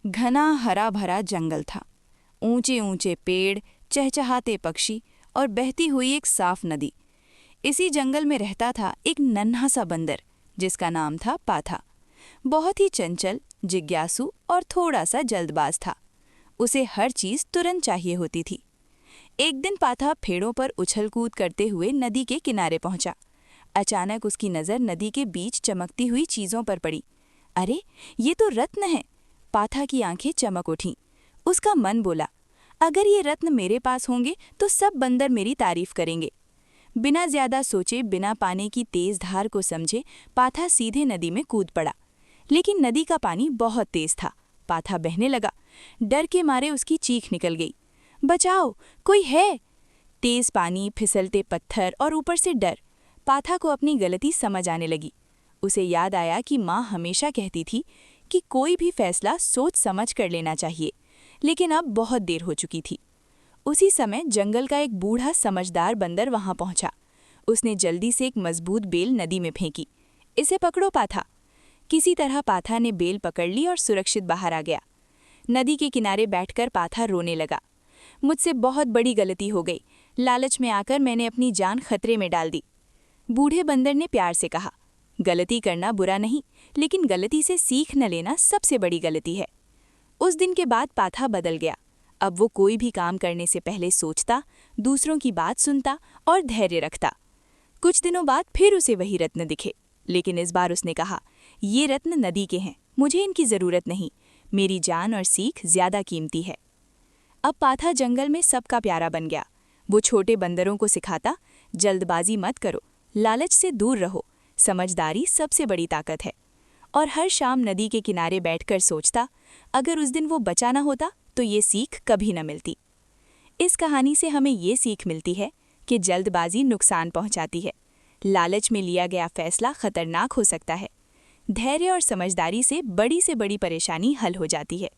घना हरा भरा जंगल था। ऊंचे ऊंचे पेड़, चहचहाते पक्षी और बहती हुई एक साफ नदी। इसी जंगल में रहता था एक नन्हा सा बंदर जिसका नाम था पाथा। बहुत ही चंचल, जिज्ञासु और थोड़ा सा जल्दबाज था। उसे हर चीज तुरंत चाहिए होती थी। एक दिन पाथा पेड़ों पर उछल कूद करते हुए नदी के किनारे पहुंचा। अचानक उसकी नज़र नदी के बीच चमकती हुई चीज़ों पर पड़ी। अरे, ये तो रत्न है! पाथा की आंखें चमक उठीं। उसका मन बोला, अगर ये रत्न मेरे पास होंगे तो सब बंदर मेरी तारीफ करेंगे। बिना ज्यादा सोचे, बिना पानी की तेज धार को समझे, पाथा सीधे नदी में कूद पड़ा। लेकिन नदी का पानी बहुत तेज था। पाथा बहने लगा। डर के मारे उसकी चीख निकल गई, बचाओ, कोई है! तेज पानी, फिसलते पत्थर और ऊपर से डर। पाथा को अपनी गलती समझ आने लगी। उसे याद आया कि माँ हमेशा कहती थी कि कोई भी फैसला सोच समझ कर लेना चाहिए, लेकिन अब बहुत देर हो चुकी थी। उसी समय जंगल का एक बूढ़ा समझदार बंदर वहां पहुंचा। उसने जल्दी से एक मजबूत बेल नदी में फेंकी। इसे पकड़ो पाथा। किसी तरह पाथा ने बेल पकड़ ली और सुरक्षित बाहर आ गया। नदी के किनारे बैठकर पाथा रोने लगा। मुझसे बहुत बड़ी गलती हो गई। लालच में आकर मैंने अपनी जान खतरे में डाल दी। बूढ़े बंदर ने प्यार से कहा, गलती करना बुरा नहीं, लेकिन गलती से सीख न लेना सबसे बड़ी गलती है। उस दिन के बाद पाथा बदल गया। अब वो कोई भी काम करने से पहले सोचता, दूसरों की बात सुनता और धैर्य रखता। कुछ दिनों बाद फिर उसे वही रत्न दिखे, लेकिन इस बार उसने कहा, ये रत्न नदी के हैं, मुझे इनकी जरूरत नहीं। मेरी जान और सीख ज्यादा कीमती है। अब पाथा जंगल में सबका प्यारा बन गया। वो छोटे बंदरों को सिखाता, जल्दबाजी मत करो, लालच से दूर रहो, समझदारी सबसे बड़ी ताकत है। और हर शाम नदी के किनारे बैठकर सोचता, अगर उस दिन वो बचा न होता तो ये सीख कभी न मिलती। इस कहानी से हमें ये सीख मिलती है कि जल्दबाजी नुकसान पहुंचाती है। लालच में लिया गया फैसला खतरनाक हो सकता है। धैर्य और समझदारी से बड़ी परेशानी हल हो जाती है।